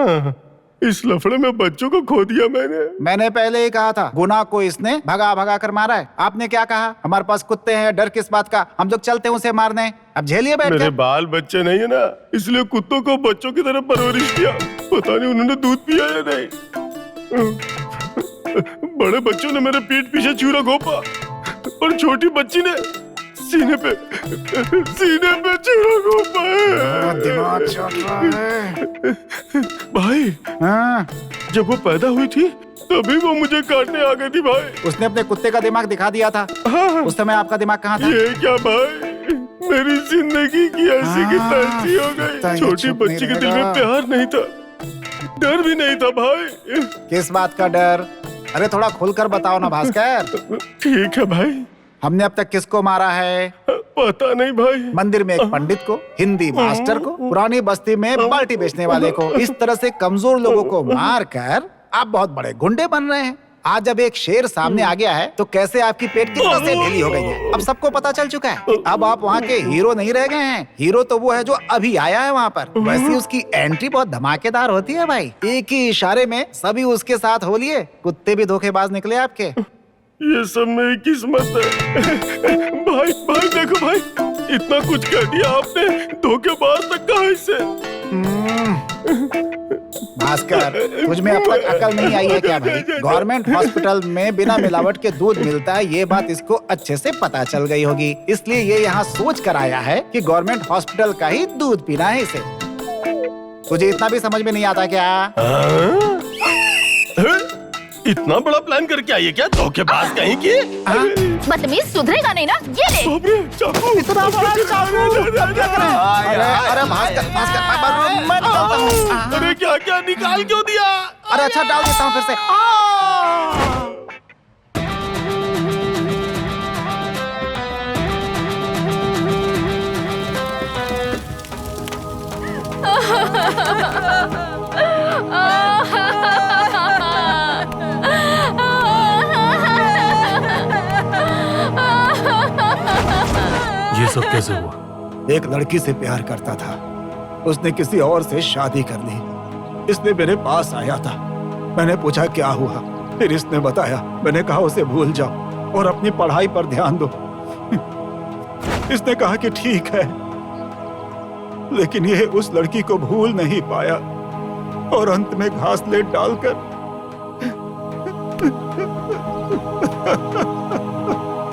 हाँ, इस लफड़े में बच्चों को खो दिया मैंने पहले ही कहा था, गुनाह को इसने भगा भगा कर मारा है। आपने क्या कहा? हमारे पास कुत्ते हैं, डर किस बात का? हम लोग चलते हैं उसे मारने। अब झेलिए बैठ मेरे कर। बाल बच्चे नहीं है ना, इसलिए कुत्तों को बच्चों की तरह परवरिश किया। पता नहीं उन्होंने दूध पिया या नहीं। बड़े बच्चों ने मेरे पीठ पीछे चूरा घोंपा और छोटी बच्ची ने सीने पे चूरा घोंपा। दिमाग चल रहा है भाई। हाँ। जब वो पैदा हुई थी तभी वो मुझे काटने आ गई थी भाई। उसने अपने कुत्ते का दिमाग दिखा दिया था। हाँ। उस समय आपका दिमाग कहाँ था? ये क्या भाई, मेरी जिंदगी की ऐसी की तैसी हो गई। छोटी बच्ची के दिल में प्यार नहीं था, डर भी नहीं था भाई। किस बात का डर? अरे थोड़ा खुलकर बताओ ना भास्कर। ठीक है भाई। हमने अब तक किसको मारा है? पता नहीं भाई। मंदिर में एक पंडित को, हिंदी मास्टर को, पुरानी बस्ती में बाल्टी बेचने वाले को। इस तरह से कमजोर लोगों को मार कर आप बहुत बड़े गुंडे बन रहे हैं। आज जब एक शेर सामने आ गया है तो कैसे आपकी पेट की नसें ढीली हो गई है। अब सबको पता चल चुका है कि अब आप वहाँ के हीरो नहीं रह गए हैं। हीरो तो वो है जो अभी आया है वहाँ पर। वैसे उसकी एंट्री बहुत धमाकेदार होती है भाई। एक ही इशारे में सभी उसके साथ हो लिए। कुत्ते भी धोखेबाज निकले आपके। ये सब मेरी किस्मत है। भाई देखो भाई, इतना कुछ कर दिया आपने, धोखेबाज तक कहा इससे। भास्कर, तुझ में अब तक अकल नहीं आई है क्या भाई? गवर्नमेंट हॉस्पिटल में बिना मिलावट के दूध मिलता है, ये बात इसको अच्छे से पता चल गई होगी। इसलिए ये यहाँ सोच कर आया है कि गवर्नमेंट हॉस्पिटल का ही दूध पीना है इसे। तुझे इतना भी समझ में नहीं आता क्या? इतना बड़ा प्लान करके आई है क्या, धोखेबाज कहीं की? बदतमीज, सुधरेगा नहीं ना? ये ले। चाकू। इतना बड़ा चाकू। अरे भास्कर, मैं निकालता हूँ। अरे क्या निकाल क्यों दिया? अरे अच्छा, डाल देता हूँ फिर से। ये सब कैसे हुआ? एक लड़की से प्यार करता था, उसने किसी और से शादी कर ली। इसने मेरे पास आया था, मैंने पूछा क्या हुआ, फिर इसने बताया। मैंने कहा उसे भूल जाओ और अपनी पढ़ाई पर ध्यान दो। इसने कहा कि ठीक है, लेकिन यह उस लड़की को भूल नहीं पाया और अंत में घासलेट डालकर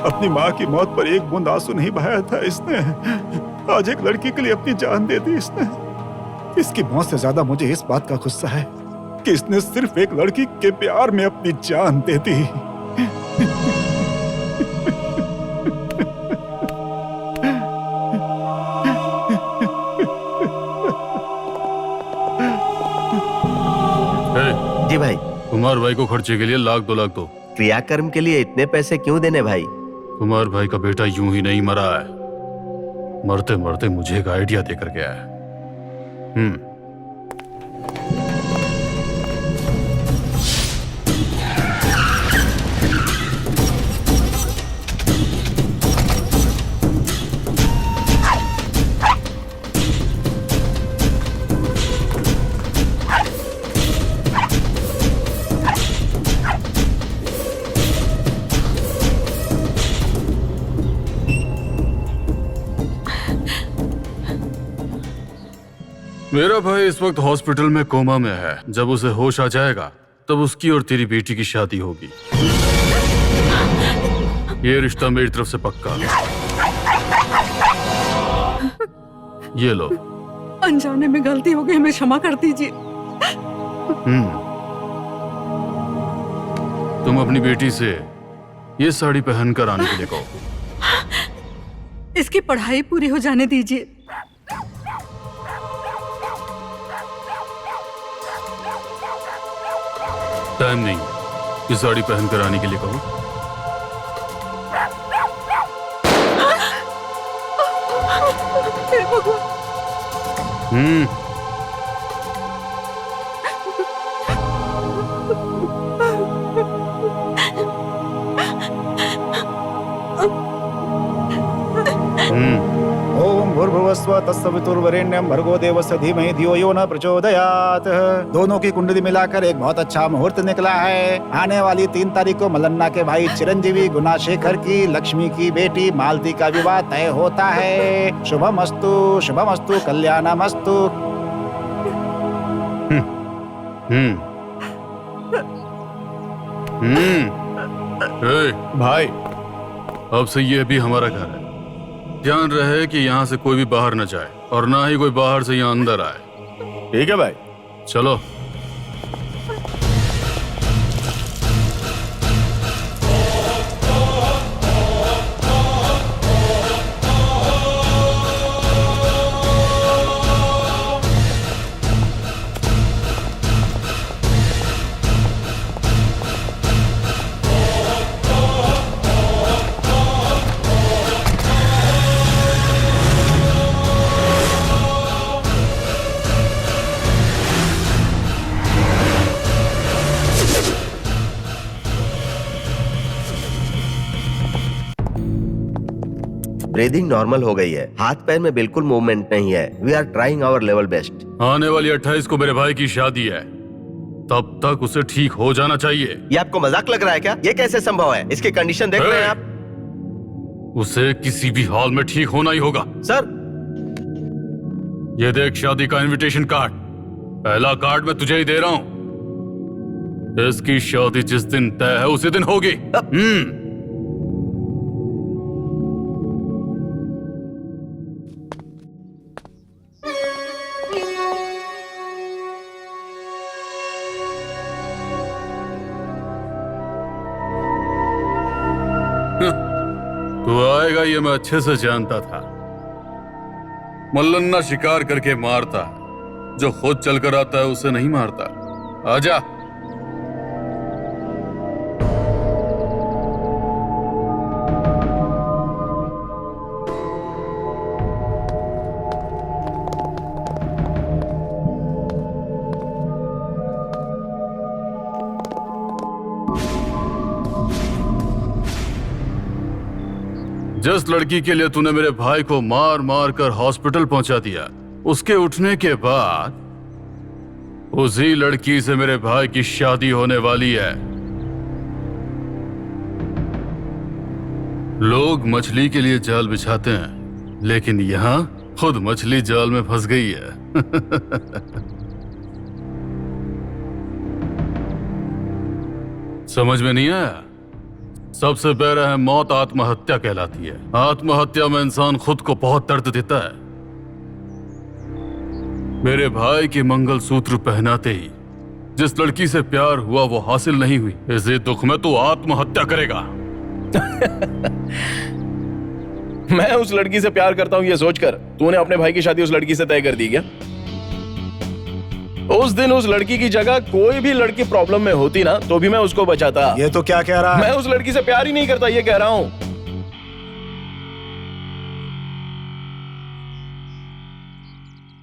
अपनी माँ की मौत पर एक बूंद आंसू नहीं बहाया था इसने। आज एक लड़की के लिए अपनी जान दे दी इसने। इसकी मौत से ज्यादा मुझे इस बात का गुस्सा है कि इसने सिर्फ एक लड़की के प्यार में अपनी जान दे दी। जी भाई। कुमार भाई को खर्चे के लिए लाख 2 लाख दो। क्रियाकर्म के लिए इतने पैसे क्यों देने भाई? कुमार भाई का बेटा यूं ही नहीं मरा है, मरते मरते मुझे एक आइडिया देकर गया है। मेरा भाई इस वक्त हॉस्पिटल में कोमा में है। जब उसे होश आ जाएगा तब उसकी और तेरी बेटी की शादी होगी। ये रिश्ता मेरी तरफ से पक्का। ये लो। अनजाने में गलती हो गई, हमें क्षमा कर दीजिए। तुम अपनी बेटी से ये साड़ी पहनकर आने के लिए कहो। इसकी पढ़ाई पूरी हो जाने दीजिए। टाइम नहीं, ये साड़ी पहनकर आने के लिए कहो। ओम भूर्भुवः भूर्भुवस्व तत्सवितुर्वरेण्यं भर्गो देवस्य धीमहि धियो यो न प्रचोदयात्। दोनों की कुंडली मिलाकर एक बहुत अच्छा मुहूर्त निकला है। आने वाली 3 तारीख को मल्लन्ना के भाई चिरंजीवी गुणाशेखर की लक्ष्मी की बेटी मालती का विवाह तय होता है। शुभमस्तु कल्याणमस्तु। भाई, अब से ये भी हमारा घर है। ध्यान रहे कि यहाँ से कोई भी बाहर न जाए और ना ही कोई बाहर से यहाँ अंदर आए। ठीक है भाई। चलो। ब्रीदिंग नॉर्मल हो गई है, हाथ पैर में बिल्कुल मूवमेंट नहीं है। We are trying our level best. आने वाली 28 को मेरे भाई की शादी है, तब तक उसे ठीक हो जाना चाहिए। ये आपको मजाक लग रहा है क्या? ये कैसे संभव है? इसकी कंडीशन देख रहे हैं आप? उसे किसी भी हाल में ठीक होना ही होगा। सर, ये देख शादी का इनविटेशन कार्ड। पहला कार्ड मैं तुझे ही दे रहा हूँ। इसकी शादी जिस दिन तय है उसी दिन होगी। तू आएगा ये मैं अच्छे से जानता था। मल्लन्ना शिकार करके मारता है, जो खुद चलकर आता है उसे नहीं मारता। आजा। जिस लड़की के लिए तूने मेरे भाई को मार मार कर हॉस्पिटल पहुंचा दिया, उसके उठने के बाद उसी लड़की से मेरे भाई की शादी होने वाली है। लोग मछली के लिए जाल बिछाते हैं, लेकिन यहां खुद मछली जाल में फंस गई है। समझ में नहीं आया? सबसे पहला है मौत आत्महत्या कहलाती है। आत्महत्या में इंसान खुद को बहुत दर्द देता है। मेरे भाई के मंगलसूत्र पहनाते ही जिस लड़की से प्यार हुआ वो हासिल नहीं हुई, इसी दुख में तू आत्महत्या करेगा। मैं उस लड़की से प्यार करता हूं ये सोचकर तूने अपने भाई की शादी उस लड़की से तय कर दी क्या? उस दिन उस लड़की की जगह कोई भी लड़की प्रॉब्लम में होती ना तो भी मैं उसको बचाता। ये तो क्या कह रहा है? मैं उस लड़की से प्यार ही नहीं करता ये कह रहा हूँ।